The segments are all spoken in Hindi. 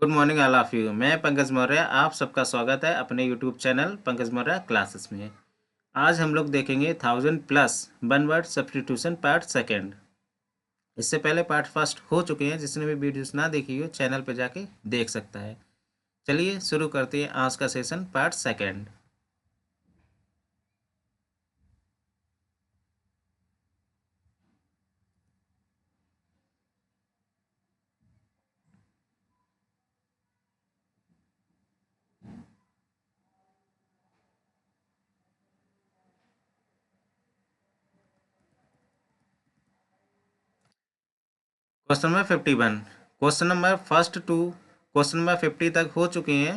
Good morning all of you. मैं पंकज मौर्य, आप सबका स्वागत है अपने YouTube channel Pankaj Maurya classes में। आज हम लोग देखेंगे 1000+ one word substitution part second. इससे पहले पार्ट फर्स्ट हो चुके हैं, जिसने भी वीडियोस ना देखी हो चैनल पर जाके देख सकता है। चलिए शुरू करते हैं आज का session part second. Question number 51। Question number first to question number 50 तक हो चुके हैं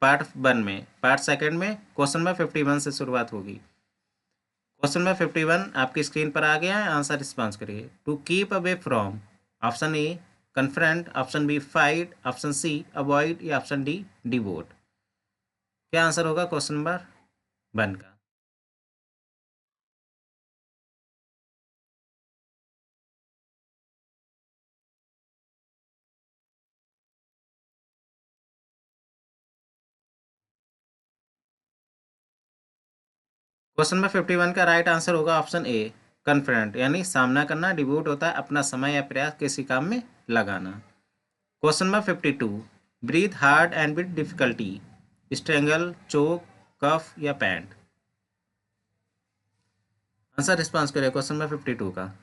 पार्ट वन में। पार्ट सेकेंड में क्वेश्चन नंबर 51 से शुरुआत होगी। क्वेश्चन नंबर 51 आपकी स्क्रीन पर आ गया है। आंसर रिस्पॉन्स करिए। To keep away from, option A confront, option B fight, option C avoid या ऑप्शन डी डिवोट। क्या आंसर होगा क्वेश्चन नंबर वन का? क्वेश्चन नंबर 51 का राइट आंसर होगा ऑप्शन ए कन्फ्रंट, यानी सामना करना। डिवोट होता है अपना समय या प्रयास किसी काम में लगाना। Question number 52। Breathe hard and with difficulty, strangle, choke, cough या पैंट। आंसर रिस्पॉन्स करिए क्वेश्चन नंबर 52 का।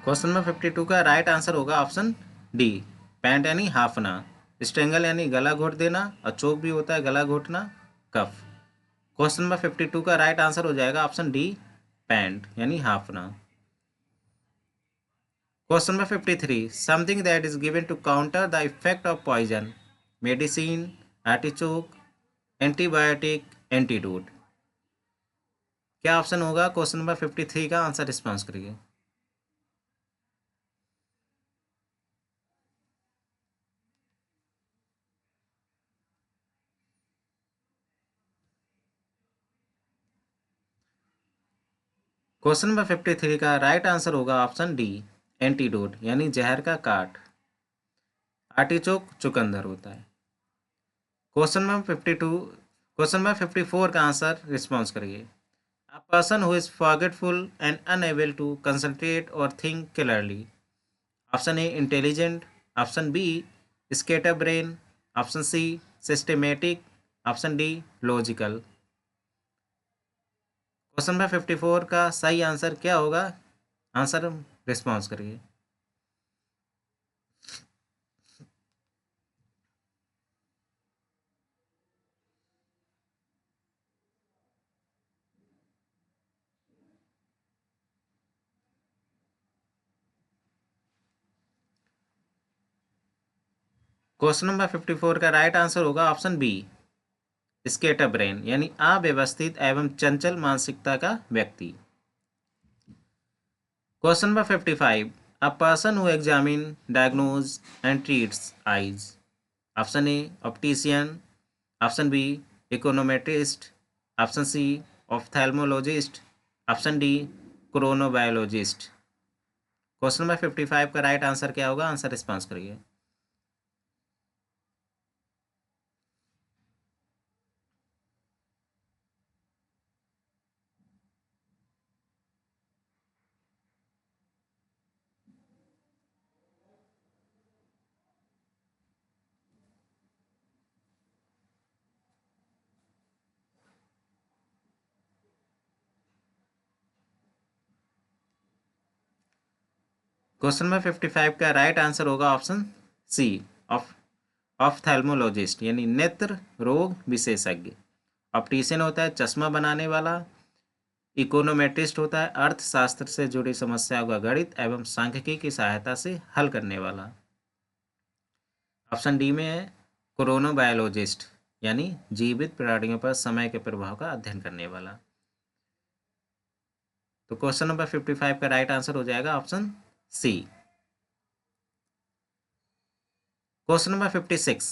क्वेश्चन नंबर 52 का राइट आंसर होगा ऑप्शन डी पैंट, यानी हाफना। स्ट्रेंगल यानी गला घोट देना, और चोक भी होता है गला घोटना। कफ। क्वेश्चन नंबर 52 का राइट आंसर हो जाएगा ऑप्शन डी पैंट, यानी हाफना। Question number 53। Something that is given to counter the effect of poison, medicine, artichoke, antibiotic, antidote. क्या ऑप्शन होगा क्वेश्चन नंबर 53 का? आंसर रिस्पॉन्स करिए। क्वेश्चन नंबर 53 का राइट आंसर होगा ऑप्शन डी एंटीडोट, यानी जहर का काट। आर्टिचोक चुकंदर होता है। Question number 52। क्वेश्चन नंबर 54 का आंसर रिस्पॉन्स करिए। A person who is forgetful and unable to concentrate और think clearly. Option A intelligent, option B scatter brain, option C systematic, option D logical. Question number 54 का सही आंसर क्या होगा? आंसर रिस्पॉन्स करिए। क्वेश्चन नंबर 54 का राइट आंसर होगा ऑप्शन बी स्केटर ब्रेन, यानी अव्यवस्थित एवं चंचल मानसिकता का व्यक्ति। Question number 55। A person who examine, diagnose and treats eyes. Option A optician, option B econometrist, option C ophthalmologist, option D chronobiologist. Question number 55 का राइट आंसर क्या होगा? आंसर रिस्पॉन्स करिए। क्वेश्चन नंबर 55 का राइट आंसर होगा ऑप्शन सी ऑफ ऑफ्थेल्मोलॉजिस्ट, यानी नेत्र रोग विशेषज्ञ। ऑप्टिशियन होता है चश्मा बनाने वाला। इकोनोमेट्रिस्ट होता है अर्थशास्त्र से जुड़ी समस्याओं का गणित एवं सांख्यिकी की सहायता से हल करने वाला। ऑप्शन डी में है क्रोनोबायोलॉजिस्ट, यानी जीवित प्राणियों पर समय के प्रभाव का अध्ययन करने वाला। तो क्वेश्चन नंबर 55 का राइट आंसर हो जाएगा option C. Question number 56।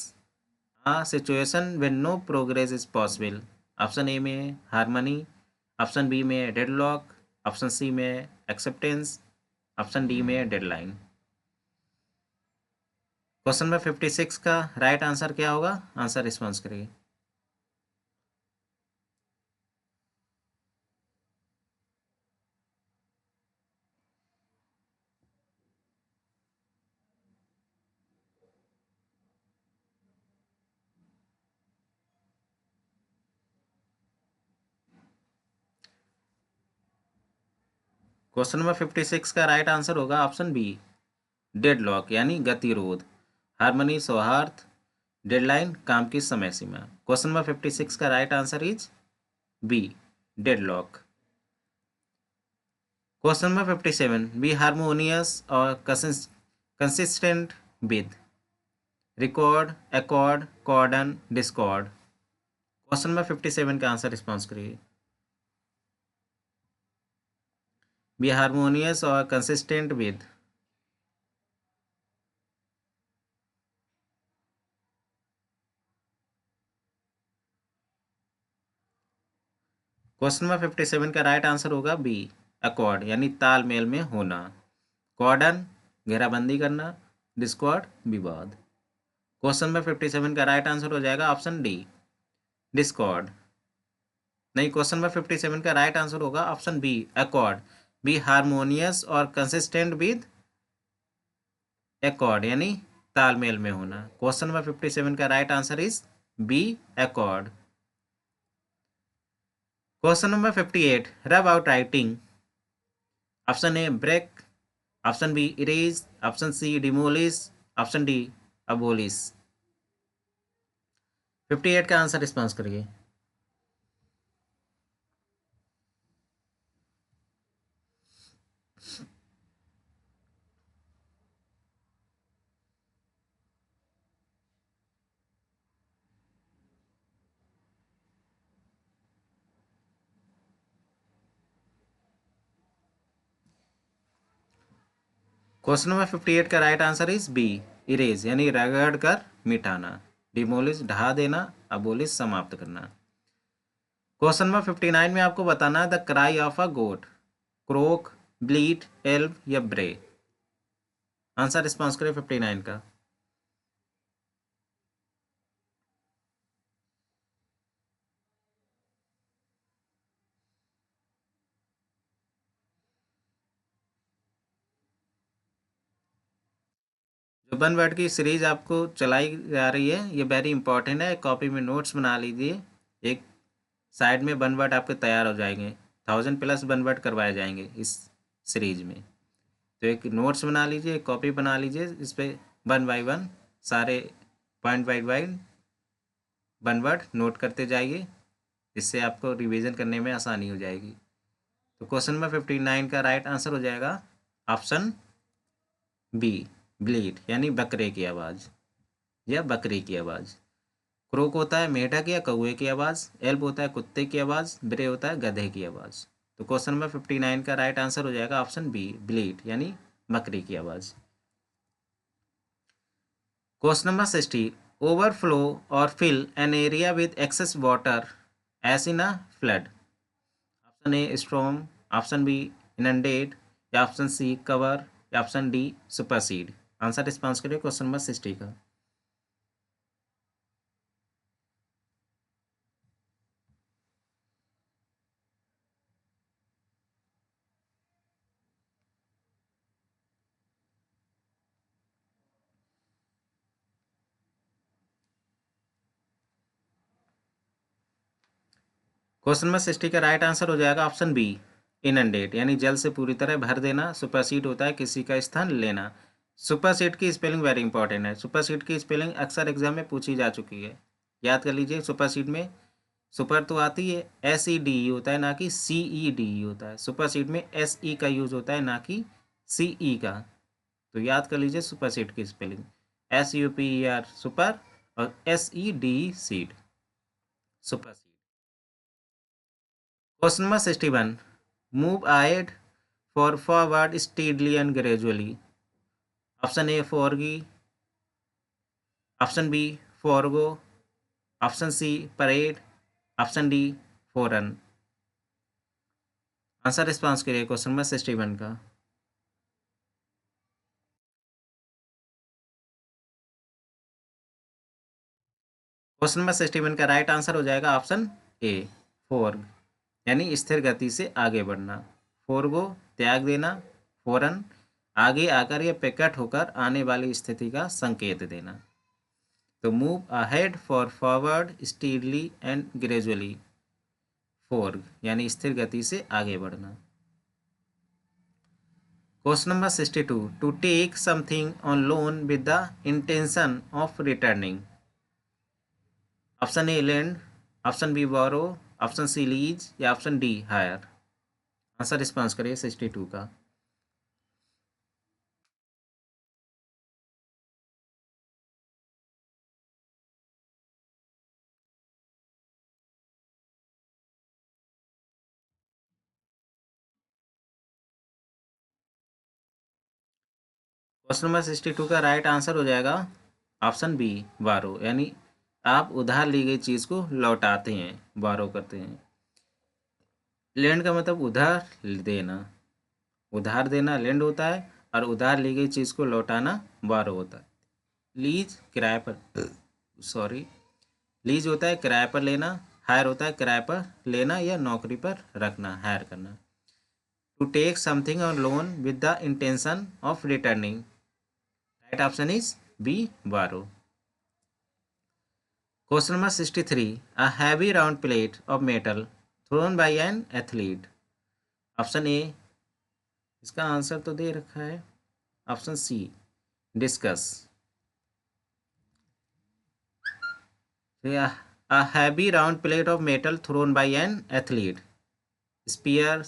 A situation when no progress is possible. Option A में है हारमनी, ऑप्शन बी में है डेडलॉक, ऑप्शन सी में है एक्सेप्टेंस, ऑप्शन डी में है डेडलाइन। क्वेश्चन नंबर 56 का राइट आंसर क्या होगा? आंसर रिस्पॉन्स करिए। क्वेश्चन नंबर 56 का राइट आंसर होगा ऑप्शन बी, डेडलॉक यानी गतिरोध, हारमनी सौहार्द, डेडलाइन काम की समय सीमा। क्वेश्चन नंबर 56 का right answer is B, deadlock. Question number 57, be harmonious और consistent with record, accord, cordon, discord. Question number 57 का आंसर रिस्पॉन्स करिए। बी हारमोनियस और कंसिस्टेंट विद। क्वेश्चन नंबर 57 का राइट आंसर होगा बी, अकॉर्ड यानी तालमेल में होना, कॉर्डन घेराबंदी करना, डिस्कॉर्ड विवाद। क्वेश्चन नंबर 57 का राइट आंसर हो जाएगा ऑप्शन डी, डिस्कॉर्ड। नहीं, क्वेश्चन नंबर 57 का राइट आंसर होगा option B, accord. Be harmonious और कंसिस्टेंट विद अकॉर्ड यानी तालमेल में होना। क्वेश्चन नंबर 57 का right answer is B, accord. Question number 58, rub out writing. Option A break, option B erase, option C demolish, option D abolish. 58 का आंसर रिस्पॉन्स करिए। क्वेश्चन नंबर 58 का right answer is B, erase यानी रगड़ कर मिटाना, डिमोलिश ढहा देना, अबोलिश समाप्त करना। क्वेश्चन नंबर 59 में आपको बताना है the cry of a goat, croak, bleat, yelp या ब्रे। आंसर रिस्पॉन्स करें 59 का। जो वन वर्ड की सीरीज आपको चलाई जा रही है ये वेरी इंपॉर्टेंट है, कॉपी में नोट्स बना लीजिए। एक साइड में वन वर्ड आपके तैयार हो जाएंगे, 1000+ वन वर्ड करवाए जाएंगे इस सीरीज में। तो एक नोट्स बना लीजिए, एक कॉपी बना लीजिए, इस पर 1 बाय 1 सारे point by point one word note करते जाइए, इससे आपको रिवीजन करने में आसानी हो जाएगी। तो क्वेश्चन नंबर 59 का राइट आंसर हो जाएगा ऑप्शन बी, ब्लीड यानी बकरे की आवाज़ या बकरी की आवाज़। क्रोक होता है मेढक या कौए की आवाज़, एल्ब होता है कुत्ते की आवाज़, ब्रे होता है गधे की आवाज़। तो क्वेश्चन नंबर 59 का राइट आंसर हो जाएगा ऑप्शन बी, ब्लीड यानी बकरी की आवाज़। क्वेश्चन नंबर 60, ओवरफ्लो और fill an area with excess water as in a flood. Option A storm, option B inundate, या ऑप्शन सी कवर, या option D supersede. Answer response करिए क्वेश्चन नंबर 60 का। क्वेश्चन नंबर 60 का राइट आंसर हो जाएगा ऑप्शन बी, इनंडेट यानी जल से पूरी तरह भर देना, सुपरसीड होता है किसी का स्थान लेना। सुपरसीड की स्पेलिंग वेरी इंपॉर्टेंट है, सुपरसीड की स्पेलिंग अक्सर एग्जाम में पूछी जा चुकी है, याद कर लीजिए। सुपरसीड में सुपर तो आती है, SEDE होता है ना कि CEDE होता है। सुपरसीड में SE का यूज होता है ना कि CE का। तो याद कर लीजिए सुपरसीड की स्पेलिंग SUPER सुपर और SEDE sede, supersede. Question number 61, move ahead for forward steadily and gradually। Option A forge, option B forgo, option C parade, option D foreign. Answer response करिए क्वेश्चन नंबर 61 का। क्वेश्चन नंबर 61 का राइट आंसर हो जाएगा ऑप्शन ए फोर्ग, यानी स्थिर गति से आगे बढ़ना। फोरगो त्याग देना, फोरन आगे आकर या प्रकट होकर आने वाली स्थिति का संकेत देना। तो move ahead for forward steadily and gradually, forge यानी स्थिर गति से आगे बढ़ना। Question number 62, to take something on loan with the intention of returning. Option A land, option B borrow, option C lease या option D hire. Answer response करिए 62 का। क्वेश्चन नंबर 62 का राइट आंसर हो जाएगा ऑप्शन बी बारो, यानी आप उधार ली गई चीज़ को लौटाते हैं, बारो करते हैं। लैंड का मतलब उधार देना लैंड होता है, और उधार ली गई चीज़ को लौटाना बारो होता है। लीज किराए पर सॉरी लीज होता है किराए पर लेना, हायर होता है किराए पर लेना या नौकरी पर रखना, हायर करना। To take something on loan with the intention of returning, right option is B borrow. Question number 63, a heavy round plate of metal thrown by an athlete. Option A, इसका आंसर तो दे रखा है, option C discus. A heavy round plate of metal thrown by an athlete, spear,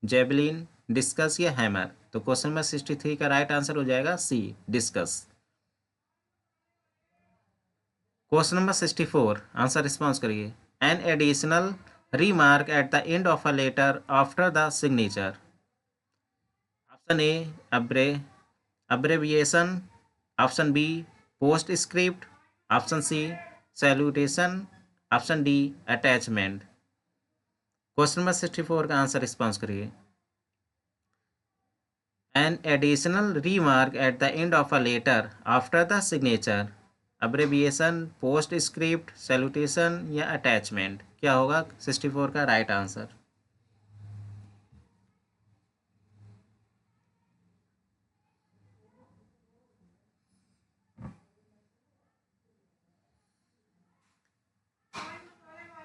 javelin, discus या हैमर। तो क्वेश्चन नंबर 63 का राइट आंसर हो जाएगा C discus. Question number 64, answer response करिए। An additional remark at the end of a letter after the signature. Option A abbreviation, option B postscript, option C salutation, option D attachment. Question number 64 का आंसर रिस्पॉन्स करिए। An additional remark at the end of a letter after the signature, abbreviation, postscript, salutation या अटैचमेंट, क्या होगा 64 का right answer.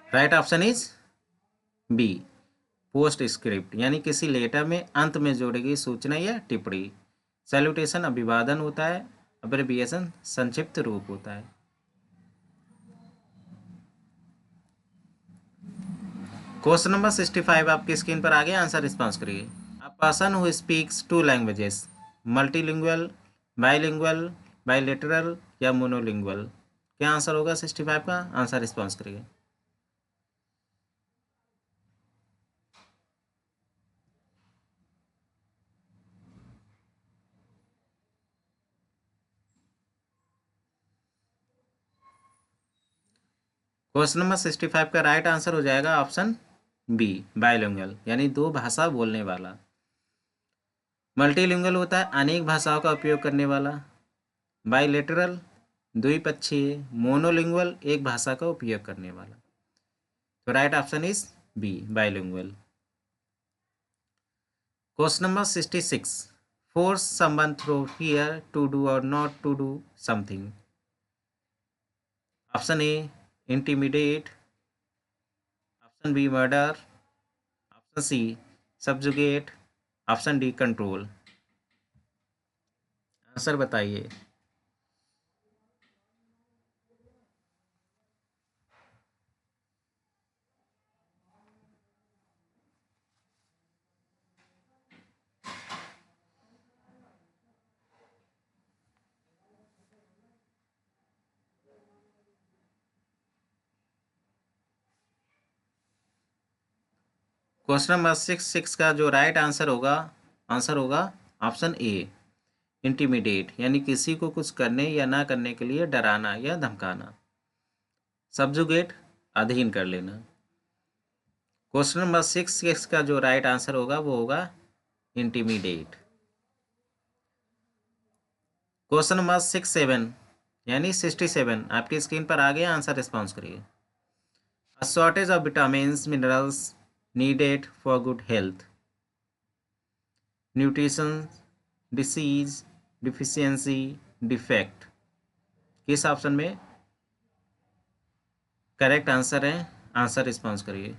Right option is B postscript, यानी किसी लेटर में अंत में जोड़ी गई सूचना या टिप्पणी। सैल्यूटेशन अभिवादन होता है, अब्रेविएशन संक्षिप्त रूप होता है। क्वेश्चन नंबर 65 आपकी स्क्रीन पर आ गया, आंसर रिस्पॉन्स करिए। A person who speaks to languages, multilingual, bilingual, bilateral या मोनोलिंगुअल, क्या आंसर होगा 65 का? आंसर रिस्पॉन्स करिए। क्वेश्चन नंबर 65 का राइट आंसर हो जाएगा ऑप्शन बी बाइलिंगुअल, यानी दो भाषा बोलने वाला। मल्टीलिंगुअल होता है अनेक भाषाओं का उपयोग करने वाला। बाइलेटरल द्विपक्षीय। मोनोलिंगुअल एक भाषा का उपयोग करने वाला। तो right option is B bilingual. Question number 66, force someone through fear to do और not to do something. Option A intimidate, option B murder, option C subjugate, option D control. Answer बताइए। क्वेश्चन नंबर 66 का जो राइट आंसर होगा ऑप्शन ए इंटिमिडेट, यानी किसी को कुछ करने या ना करने के लिए डराना या धमकाना। सब्जुगेट, अधीन कर लेना। क्वेश्चन नंबर 6 का जो राइट आंसर होगा वो होगा इंटीमिडेट। क्वेश्चन नंबर 67 यानी 67 आपकी स्क्रीन पर आ गया, आंसर रिस्पॉन्स करिए। A shortage of vitamins, minerals needed for good health. Nutrition, disease, deficiency, defect. किस ऑप्शन में करेक्ट आंसर है? आंसर रिस्पॉन्स करिए।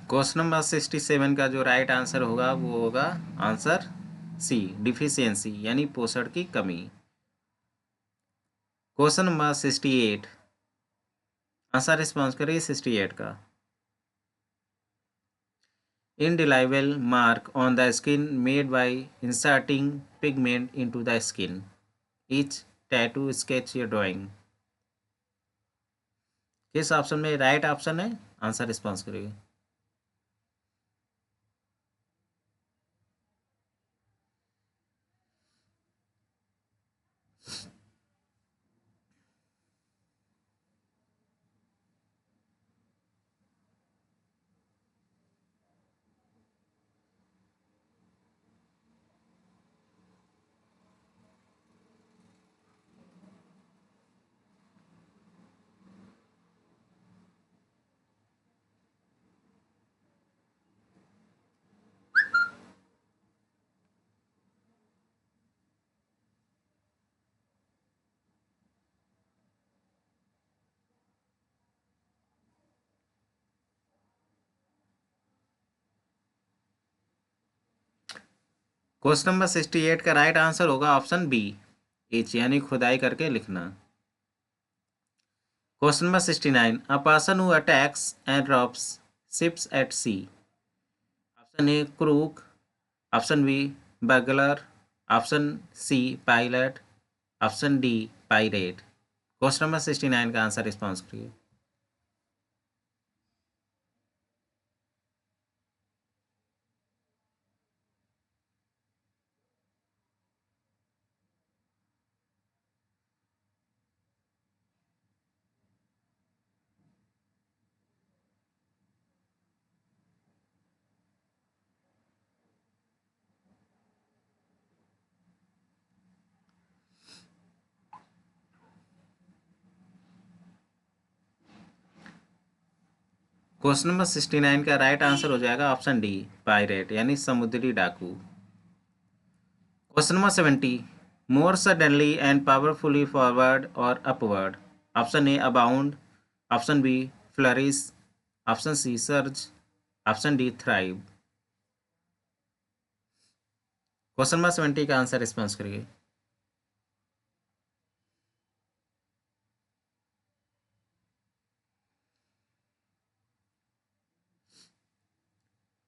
क्वेश्चन नंबर 67 का जो राइट आंसर होगा वो होगा आंसर सी, डिफिशियंसी यानी पोषण की कमी। क्वेश्चन नंबर 68, आंसर रिस्पॉन्स करिए 68 का। Indelible mark on the skin made by inserting pigment into the skin. Each tattoo sketch your drawing. किस ऑप्शन में राइट ऑप्शन है? आंसर रिस्पॉन्स करिए। क्वेश्चन नंबर 68 का राइट आंसर होगा ऑप्शन बी, एच यानी खुदाई करके लिखना। Question number 69, a person who attacks and robs ships at sea. Option A crook, option B burglar, option C pilot, option D pirate. Question number 69 का आंसर रिस्पॉन्स करिए। क्वेश्चन नंबर 69 का राइट आंसर हो जाएगा ऑप्शन डी, पायरेट यानी समुद्री डाकू। Question number 70, move suddenly and powerfully forward और upward. Option A abound, option B flourish, option C surge, option D thrive. Question number 70 का आंसर रिस्पॉन्स करिए।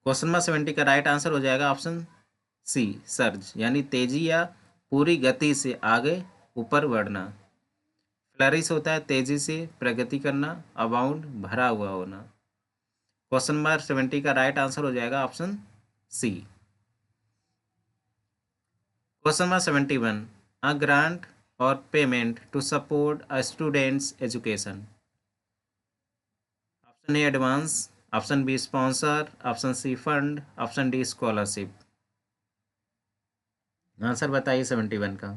क्वेश्चन नंबर 70 का राइट आंसर हो जाएगा ऑप्शन सी, सर्ज यानी तेजी या पूरी गति से आगे ऊपर बढ़ना। फ्लरिश होता है तेजी से प्रगति करना, अबाउंड भरा हुआ होना। क्वेश्चन नंबर 70 का राइट आंसर हो जाएगा option C. Question number 71, a grant और payment to support a student's education. Option A advance, option B sponsor, option C fund, option D scholarship. Answer बताइए 71 का।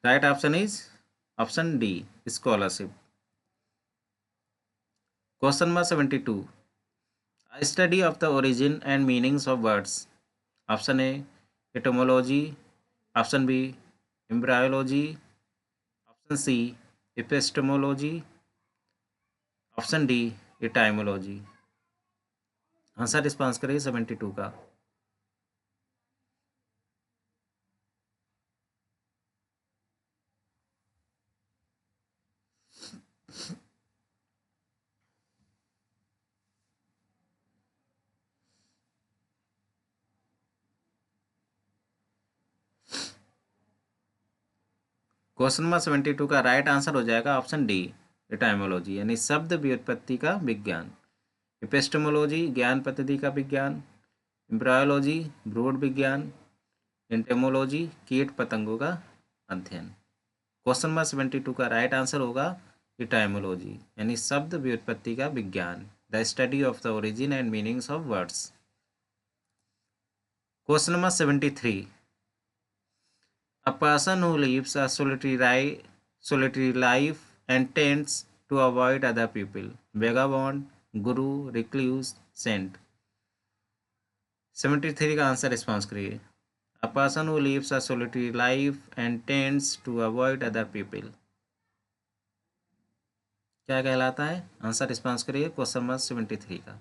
Right option is option D, scholarship. Question number 72, a study of the origin and meanings of words. Option A etymology, option B embryology, option C epistemology, option D etymology। Answer response करिए 72 का। क्वेश्चन नंबर 72 का राइट आंसर हो जाएगा ऑप्शन डी, एटाइमोलॉजी यानी शब्द व्युत्पत्ति का विज्ञान। एपिस्टेमोलॉजी ज्ञान पद्धति का विज्ञान। एम्ब्रायोलॉजी भ्रूण विज्ञान। एंटेमोलॉजी कीट पतंगों का अध्ययन। क्वेश्चन नंबर 72 का राइट आंसर होगा एटाइमोलॉजी यानी शब्द व्युत्पत्ति का विज्ञान, the study of the origin and meanings of words. Question number 73, a person who lives a solitary life and tends to avoid other people, vagabond, guru, recluse, saint। 73 का आंसर रिस्पॉन्स करिए। A person who lives a solitary life and tends to avoid other people क्या कहलाता है? आंसर रिस्पॉन्स करिए क्वेश्चन नंबर 73 का।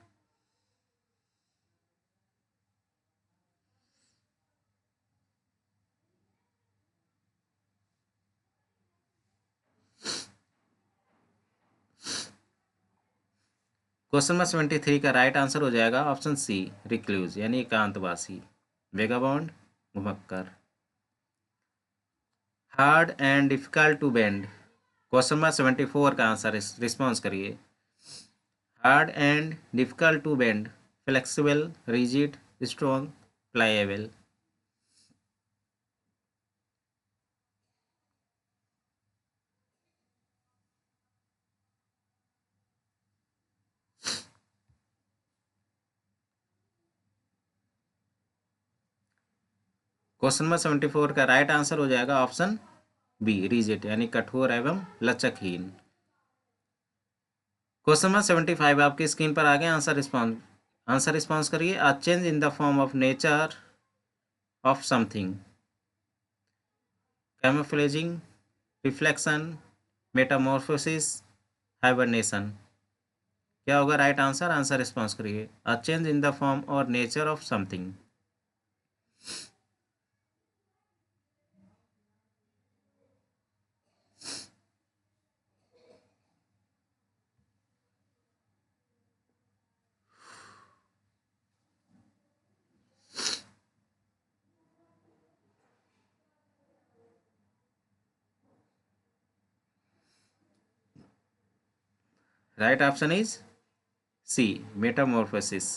क्वेश्चन नंबर 73 का राइट आंसर हो जाएगा ऑप्शन सी, रिक्लूज यानी एकांतवासी। वेगाबॉन्ड घुमक्कर। Hard and difficult to bend. Question number 74 का आंसर रिस्पॉन्स करिए। Hard and difficult to bend, flexible, rigid, strong, pliable. Question number 74 का राइट आंसर हो जाएगा ऑप्शन बी, रिजिड यानी कठोर एवं लचकहीन। क्वेश्चन नंबर 75 आपकी स्क्रीन पर आ गए। आंसर रिस्पॉन्स करिए। A change in the form of nature of something, camouflaging, reflection, metamorphosis, hibernation. क्या होगा राइट आंसर? आंसर रिस्पॉन्स करिए। A change in the form और nature of something. Right option is C, metamorphosis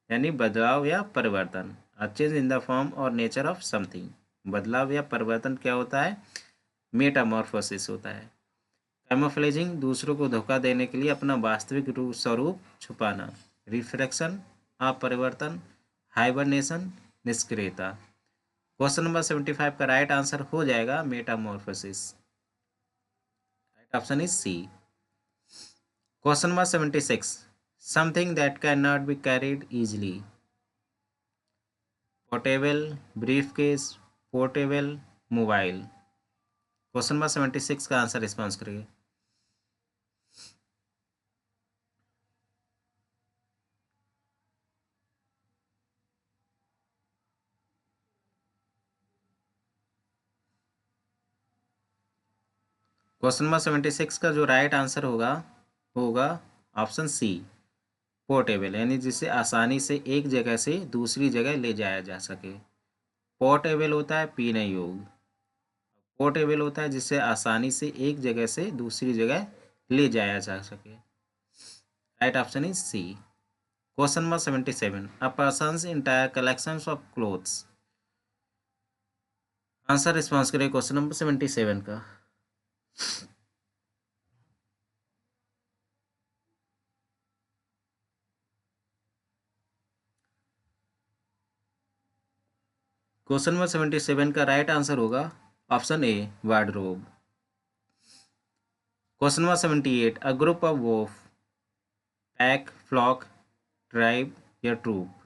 यानी बदलाव या परिवर्तन। A change in the form और नेचर ऑफ समथिंग, बदलाव या परिवर्तन क्या होता है? मेटामॉर्फोसिस होता है। कैमोफ्लेजिंग दूसरों को धोखा देने के लिए अपना वास्तविक स्वरूप छुपाना। रिफ्लेक्शन अपरिवर्तन। हाइबरनेशन निष्क्रियता। क्वेश्चन नंबर 75 का राइट आंसर हो जाएगा metamorphosis. Right option is C. Question number 76, something that can not be carried easily, portable, briefcase, portable, mobile. Question number 76 का आंसर रिस्पॉन्स करिए। क्वेश्चन नंबर 76 का जो राइट आंसर होगा होगा ऑप्शन सी, पोर्टेबल यानी जिसे आसानी से एक जगह से दूसरी जगह ले जाया जा सके। पोर्टेबल होता है पीने योग्य, पोर्टेबल होता है जिसे आसानी से एक जगह से दूसरी जगह ले जाया जा सके। Right option is C. Question number 77, a person's entire collections of clothes. Answer response करें क्वेश्चन नंबर 77 का। क्वेश्चन नंबर 77 का राइट आंसर होगा option A, wardrobe. Question number 78, a group of wolf, pack, flock, tribe या ट्रूप।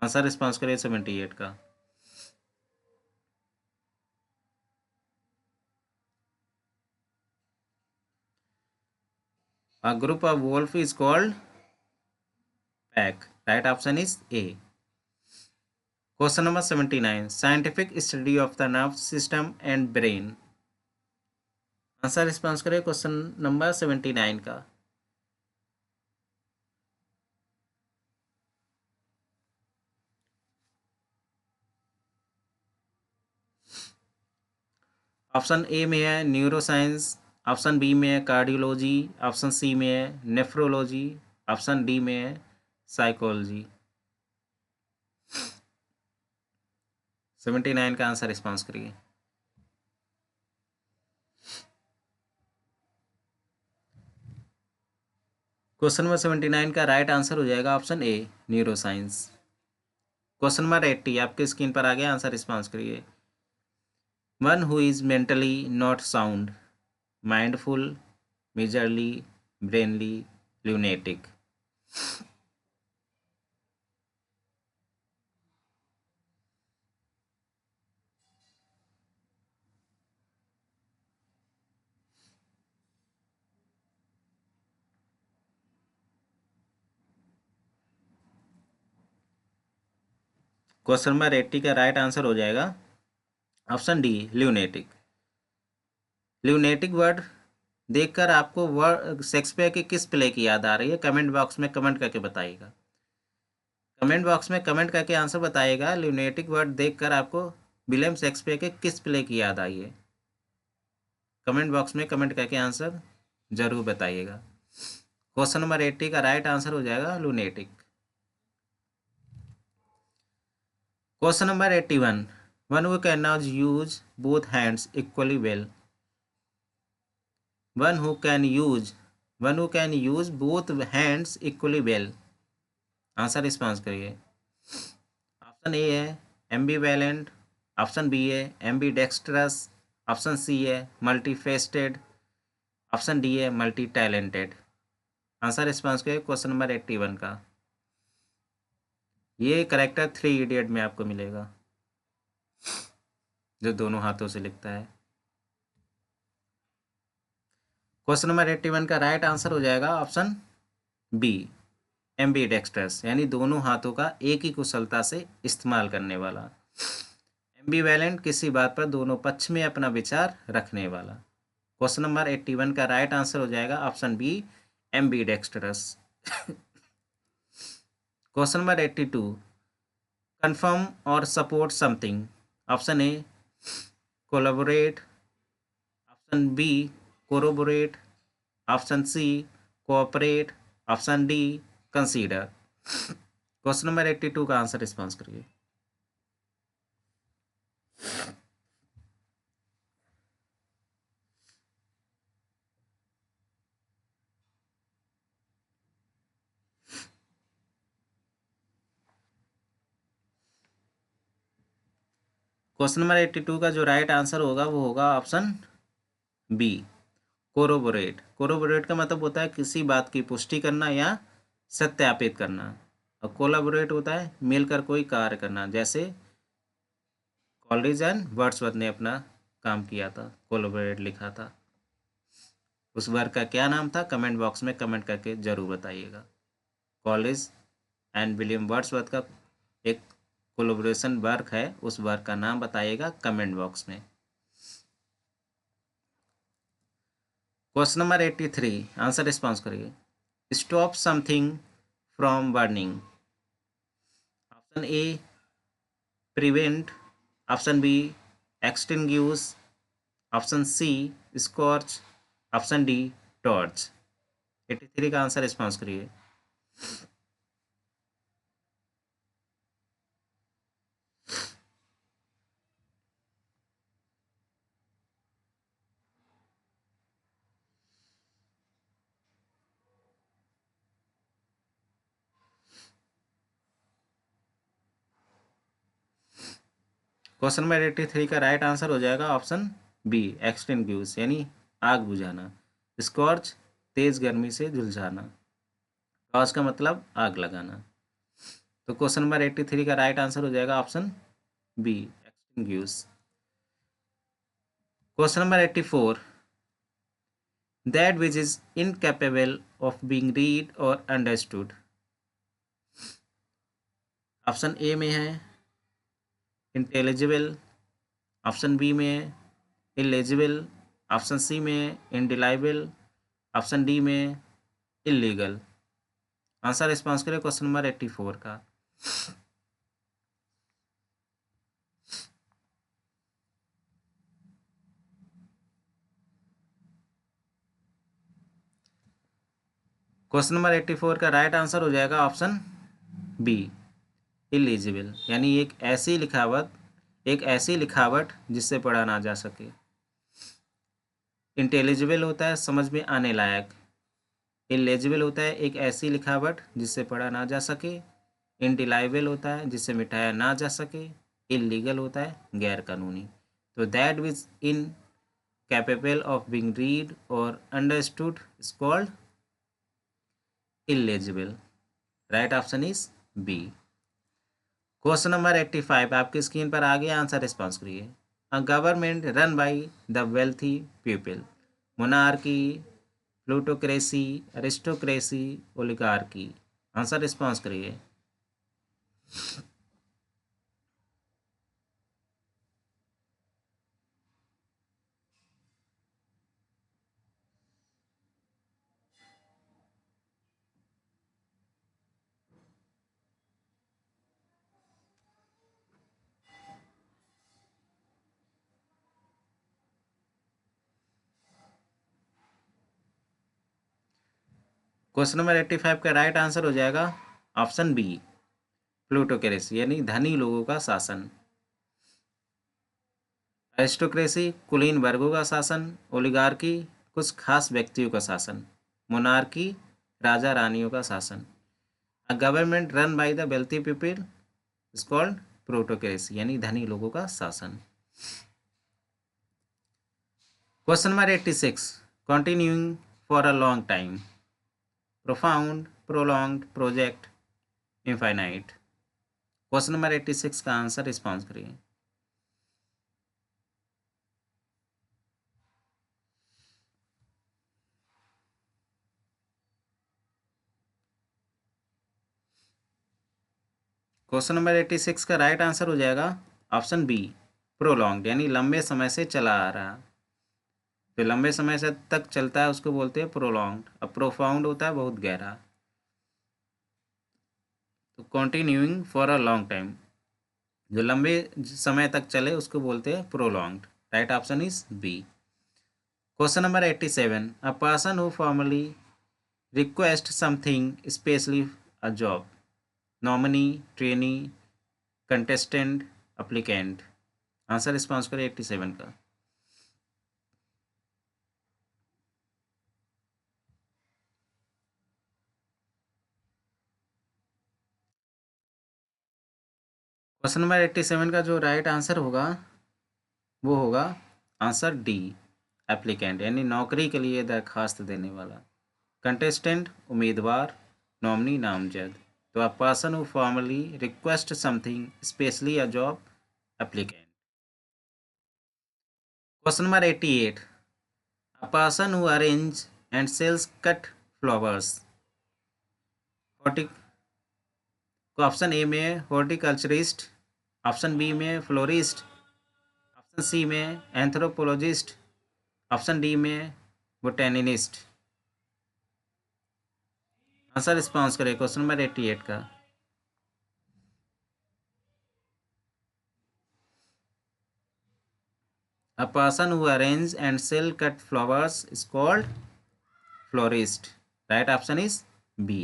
आंसर रिस्पॉन्स करिए 78 का। A group of wolf is called pack. Right option is A. Question number 79, scientific study of the nervous system and brain। Answer response करें क्वेश्चन नंबर 79 का। ऑप्शन ए में है न्यूरोसाइंस, ऑप्शन बी में है कार्डियोलॉजी, ऑप्शन सी में है नेफ्रोलॉजी, ऑप्शन डी में है साइकोलॉजी। 79 का आंसर रिस्पॉन्स करिए। क्वेश्चन नंबर 79 का राइट आंसर हो जाएगा option A neuroscience. Question number 80 आपके स्क्रीन पर आ गया, आंसर रिस्पॉन्स करिए। One who is mentally not sound, mindful, majorly, Brainly, lunatic. Question number 80 का राइट आंसर हो जाएगा option D lunatic. Lunatic word देखकर आपको वर्ड शेक्सपियर के किस प्ले की याद आ रही है, कमेंट बॉक्स में कमेंट करके बताइएगा। कमेंट बॉक्स में कमेंट करके आंसर बताइएगा। ल्यूनेटिक वर्ड देखकर आपको विलियम शेक्सपियर के किस प्ले की याद आई है, कमेंट बॉक्स में कमेंट करके आंसर जरूर बताइएगा। क्वेश्चन नंबर 80 का राइट आंसर हो जाएगा lunatic. Question number 81 one who can not use both hands equally well. One who can use both hands equally well. Answer response करिए। ऑप्शन ए है एम्बीवैलेंट, ऑप्शन बी है एम्बी डेक्स्ट्रस, ऑप्शन सी है मल्टीफेस्टेड, ऑप्शन डी है मल्टी टैलेंटेड। आंसर रिस्पॉन्स करिए क्वेश्चन नंबर 81 का। ये करेक्टर 3 इडियट में आपको मिलेगा, जो दोनों हाथों से लिखता है। क्वेश्चन नंबर 81 का राइट आंसर हो जाएगा ऑप्शन बी एम्बी डेक्स्ट्रस, यानी दोनों हाथों का एक ही कुशलता से इस्तेमाल करने वाला। एम्बीवैलेंट किसी बात पर दोनों पक्ष में अपना विचार रखने वाला। क्वेश्चन नंबर 81 का राइट आंसर हो जाएगा option B ambidextrous. Question number 82 confirm और support something. Option A collaborate, option B corroborate, option C cooperate, option D consider. Question number 82 का आंसर रिस्पॉन्स करिए। क्वेश्चन नंबर 82 का जो राइट आंसर होगा वो होगा ऑप्शन बी कोरोबोरेट। कोरोबोरेट का मतलब होता है किसी बात की पुष्टि करना या सत्यापित करना, और कोलैबोरेट होता है मिलकर कोई कार्य करना। जैसे कॉलरिज एंड वर्ड्सवर्थ ने अपना काम किया था, कोलैबोरेट लिखा था। उस वर्क का क्या नाम था, कमेंट बॉक्स में कमेंट करके जरूर बताइएगा। कॉलरिज एंड विलियम वर्ड्सवर्थ का एक कोलैबोरेशन वर्क है, उस वर्क का नाम बताइएगा कमेंट बॉक्स में। क्वेश्चन नंबर 83 आंसर रिस्पॉन्स करिए। Stop something from burning. Option A prevent, option B extinguish, option C scorch, option D torch. 83 का आंसर रिस्पॉन्स करिए। क्वेश्चन नंबर 83 का राइट आंसर हो जाएगा ऑप्शन बी एक्सटिंग्यूश, यानी आग बुझाना। स्कॉर्च तेज गर्मी से झुलसाना, टॉर्च का मतलब आग लगाना। तो क्वेश्चन नंबर 83 का राइट आंसर हो जाएगा option B extinguish. Question number 84 that which is incapable of being read और अंडरस्टूड। ऑप्शन ए में है इंटेलिजिबल, ऑप्शन बी में इलेजिबल, ऑप्शन सी में इनडिलाइबल, ऑप्शन डी में इलीगल। आंसर रिस्पॉन्स करें क्वेश्चन नंबर 84 का। क्वेश्चन नंबर 84 का राइट आंसर हो जाएगा ऑप्शन बी, इलीजिबल, यानी एक ऐसी लिखावट जिससे पढ़ा ना जा सके। इंटेलिजिबल होता है समझ में आने लायक, इलेजिबल होता है एक ऐसी लिखावट जिससे पढ़ा ना जा सके, इंडिलाइबल होता है जिससे मिटाया ना जा सके, इलीगल होता है गैर कानूनी। तो that which in capable of being read और understood is called illegible. Right option is B. Question number 85 आपकी स्क्रीन पर आ गया, आंसर रिस्पॉन्स करिए। A government run by the wealthy people, monarchy, plutocracy, aristocracy, oligarchy. Answer response करिए। क्वेश्चन नंबर 85 का राइट आंसर हो जाएगा ऑप्शन बी, प्लूटोक्रेसी, यानी धनी लोगों का शासन। एरिस्टोक्रेसी कुलीन वर्गों का शासन, ओलिगार्की कुछ खास व्यक्तियों का शासन, मोनार्की राजा रानियों का शासन। अ government run by the wealthy people is called plutocracy, यानी धनी लोगों का शासन। Question number 86, continuing for a long time, profound, prolonged, project, infinite. Question number 86 का आंसर रिस्पॉन्स करिए। क्वेश्चन नंबर 86 का राइट आंसर हो जाएगा ऑप्शन बी, प्रोलॉन्ग्ड, यानी लंबे समय से चला आ रहा। तो लंबे समय से तक चलता है उसको बोलते हैं प्रोलॉन्ग्ड। अब प्रोफाउंड होता है बहुत गहरा। तो continuing for a long time, जो लंबे समय तक चले उसको बोलते हैं prolonged. Right option is B. Question number 87, a person who formally request something specially a job, nominee, trainee, contestant, applicant. Answer response करें 87 का। क्वेश्चन नंबर 87 का जो राइट आंसर होगा वो होगा आंसर डी, एप्लीकेंट, यानी नौकरी के लिए दरखास्त देने वाला। कंटेस्टेंट उम्मीदवार, नॉमिनी नामजद। तो a person who formally request something specially a job, applicant. Question number 88, a person who arrange and sells cut flowers, हॉर्टिक को ऑप्शन ए में हॉर्टिकल्चरिस्ट, ऑप्शन बी में फ्लोरिस्ट, ऑप्शन सी में एंथ्रोपोलॉजिस्ट, ऑप्शन डी में बोटेनिस्ट। आंसर रिस्पॉन्स करें क्वेश्चन नंबर 88 का। A person who arrange and sell cut flowers is called florist. Right option is B.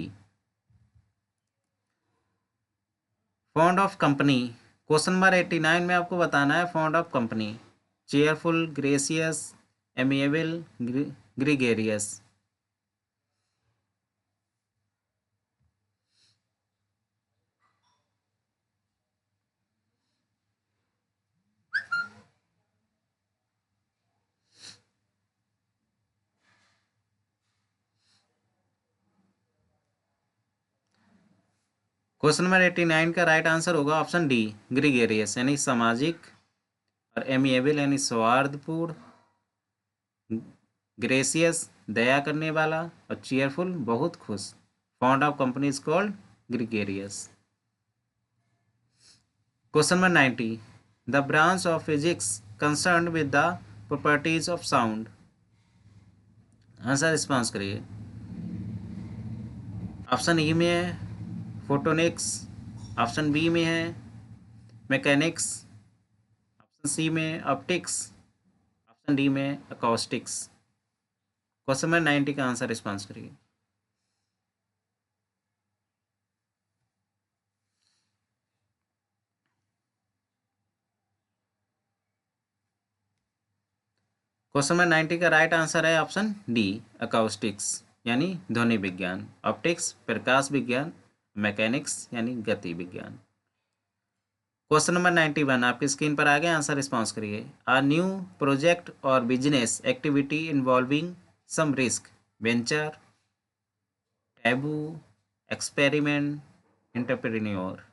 Fond of company, question number 89 में आपको बताना है fond of company, cheerful, gracious, amiable, gregarious. Question number 89 का राइट आंसर होगा ऑप्शन डी, ग्रीगेरियस, यानी सामाजिक, और एमिएबल यानी सौहार्दपूर्ण, ग्रेसियस दया करने वाला, और चीयरफुल बहुत खुश। Fond of company is called gregarious. Question number 90, the branch of physics concern with the properties of sound. Answer response करिए। ऑप्शन ई में है फोटोनिक्स, ऑप्शन बी में है मैकेनिक्स, ऑप्शन सी में ऑप्टिक्स, ऑप्शन डी में अकॉस्टिक्स। क्वेश्चन नंबर 90 का आंसर रिस्पॉन्स करिए। क्वेश्चन नंबर 90 का राइट आंसर है ऑप्शन डी, अकाउस्टिक्स यानी ध्वनि विज्ञान, ऑप्टिक्स प्रकाश विज्ञान, मैकेनिक्स यानी गति विज्ञान। क्वेश्चन नंबर 91 आपकी स्क्रीन पर आ गया, आंसर रिस्पॉन्स करिए। अ न्यू प्रोजेक्ट और business activity involving some risk, venture, taboo, experiment, entrepreneur.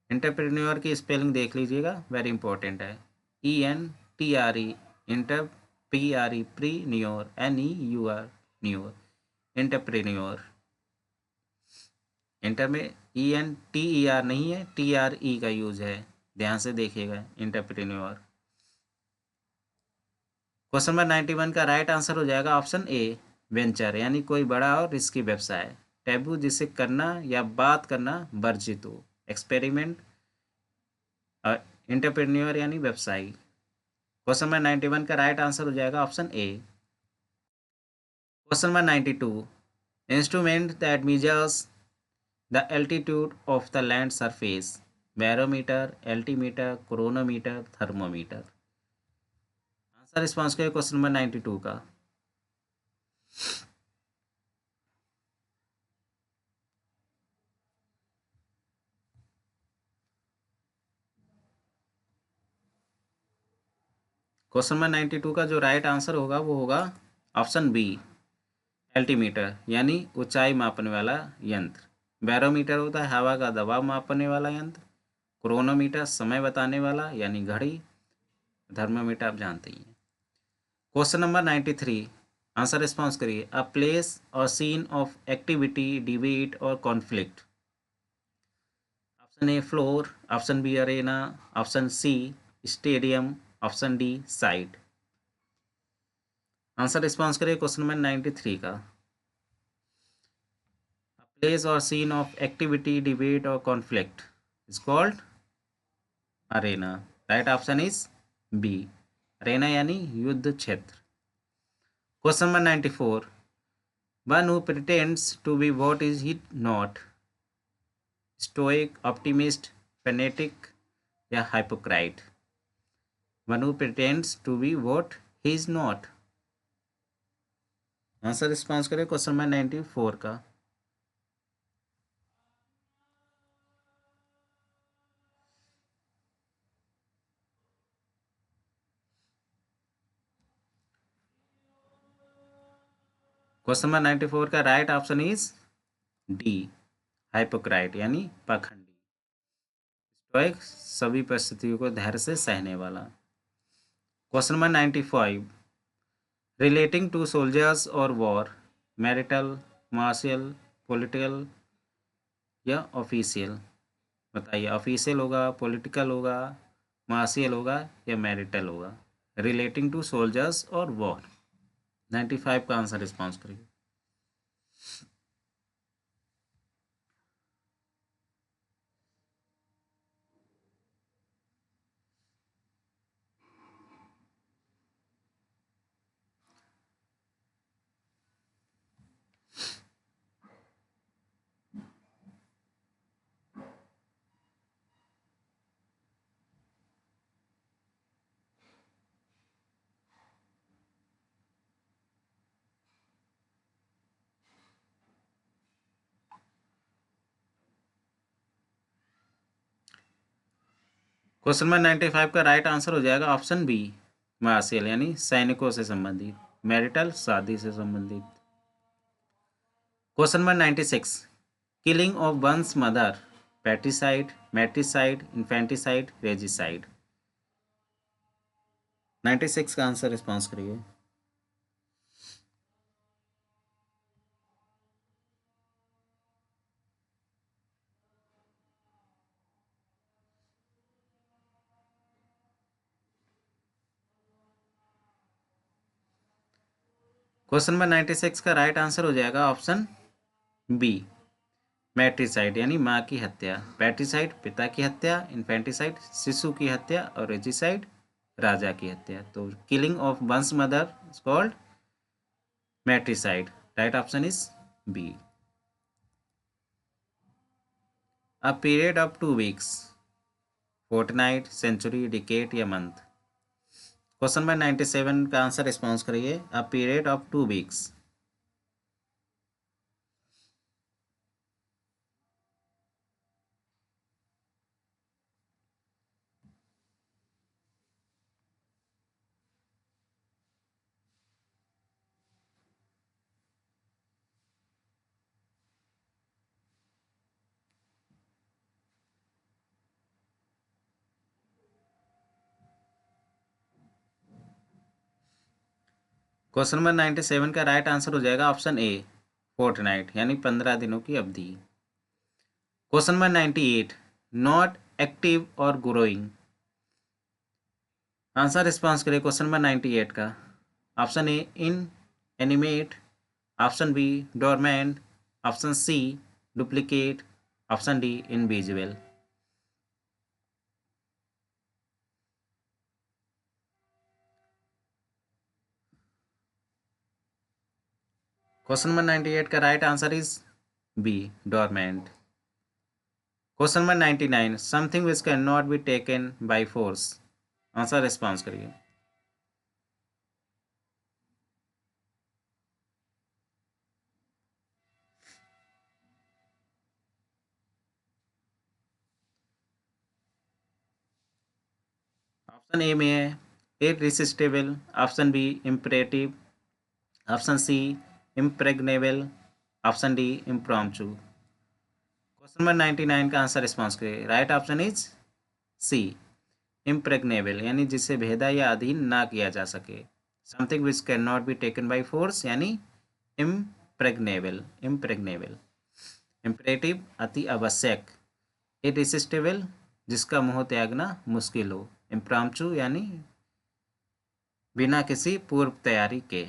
Entrepreneur की स्पेलिंग देख लीजिएगा, वेरी इंपॉर्टेंट है। ENTRE, inter, PRE pre neur, NEUR neur, entrepreneur. Inter में ENTER नहीं है, TRE का यूज है, ध्यान से देखिएगा, एंटरप्रेन्योर। क्वेश्चन नंबर 91 का राइट आंसर हो जाएगा ऑप्शन ए, वेंचर यानी कोई बड़ा और रिस्की व्यवसाय। टैबू जिसे करना या बात करना वर्जित हो। एक्सपेरिमेंट, एंटरप्रेन्योर यानी व्यवसायी। क्वेश्चन नंबर 91 का राइट आंसर हो जाएगा option A. Question number 92, instrument that measures the altitude of the land surface, barometer, altimeter, chronometer, thermometer. Answer response करिए क्वेश्चन नंबर 92 का। क्वेश्चन नंबर 92 का जो राइट आंसर होगा वो होगा ऑप्शन बी, एल्टीमीटर यानी ऊंचाई मापने वाला यंत्र। बैरोमीटर होता है हवा का दबाव मापने वाला यंत्र। क्रोनोमीटर समय बताने वाला यानी घड़ी। थर्मोमीटर आप जानते ही हैं। क्वेश्चन नंबर 93, आंसर रिस्पॉन्स करिए। अ प्लेस और सीन ऑफ एक्टिविटी, डिबेट और conflict. Option A floor, option B arena, option C stadium, option D site. Answer response करिए क्वेश्चन नंबर 93 का। प्लेस और सीन ऑफ एक्टिविटी, डिबेट और conflict is called arena. Right option is B, arena यानी युद्ध क्षेत्र। Question number 94, one who pretends to be what is he not, stoic, optimist, fanatic या hypocrite. One who pretends to be what he is not. Answer response करें क्वेश्चन नंबर 94 का। क्वेश्चन नंबर 94 का right option is D, hypocrite यानी पाखंडी। स्टोइक सभी परिस्थितियों को धैर्य से सहने वाला। Question number 95, relating to soldiers और वॉर, मैरिटल, मार्शियल, पॉलिटिकल या ऑफिशियल। बताइए, ऑफिशियल होगा, पॉलिटिकल होगा, मार्शियल होगा या मैरिटल होगा। रिलेटिंग टू सोल्जर्स और वॉर। 95 का आंसर रिस्पॉन्स करिए। क्वेश्चन नंबर 95 का राइट आंसर हो जाएगा ऑप्शन बी, मार्शियल यानी सैनिकों से संबंधित, मैरिटल शादी से संबंधित। Question number 96, killing of one's mother, patricide, matricide, infanticide, regicide. 96 का आंसर रिस्पॉन्स करिए। क्वेश्चन नंबर 96 का राइट आंसर हो जाएगा ऑप्शन बी, मैट्रिसाइड यानी माँ की हत्या। पैट्रिसाइड पिता की हत्या, इन्फेंटिसाइड शिशु की हत्या और रेजिसाइड राजा की हत्या। तो killing of one's mother is called matricide. Right option is B. A period of 2 weeks, fortnight, century, decade या मंथ। क्वेश्चन नंबर 97 का आंसर रिस्पॉन्स करिए। A period of 2 weeks. Question number 97 का राइट आंसर हो जाएगा ऑप्शन ए, फोर्टनाइट, यानी 15 दिनों की अवधि। क्वेश्चन नंबर 98, नॉट एक्टिव और ग्रोइंग। आंसर रिस्पॉन्स करिए क्वेश्चन नंबर 98 का। Option A inanimate, option B dormant, option C duplicate, option D invisible. Question number 98 का right answer is B, dormant. Question number 99, something which can not be taken by force. Answer response करिए। ऑप्शन ए में है irresistible, option B imperative, option C impregnable, option D impromptu. Question number 99 का आंसर रिस्पॉन्स करिए। Right option is C, impregnable, यानी जिसे भेदा या अधीन ना किया जा सके। Something which can not be taken by force यानी इम्प्रेग्नेबल, इम्प्रेग्नेबल। इम्परेटिव, अति आवश्यक। इररिसिस्टिबल, जिसका मोह त्यागना मुश्किल हो। इम्प्रॉम्प्टू, यानी बिना किसी पूर्व तैयारी के।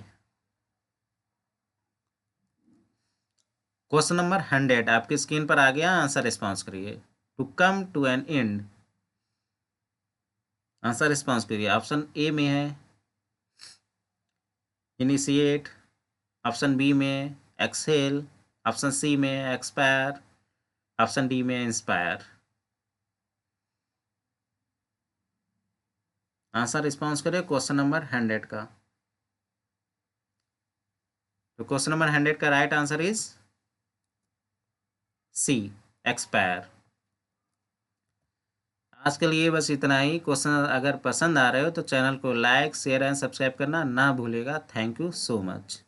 क्वेश्चन नंबर 100 आपकी स्क्रीन पर आ गया, आंसर रिस्पॉन्स करिए। To come to an end. Answer response करिए। ऑप्शन ए में है इनिशिएट, ऑप्शन बी में एक्सहेल, ऑप्शन सी में एक्सपायर, ऑप्शन डी में इंस्पायर। आंसर रिस्पॉन्स करिए क्वेश्चन नंबर 100 का। तो क्वेश्चन नंबर 100 का right answer is C, expire. आज के लिए बस इतना ही। क्वेश्चन अगर पसंद आ रहे हो तो चैनल को लाइक, शेयर एंड सब्सक्राइब करना ना भूलिएगा। Thank you so much.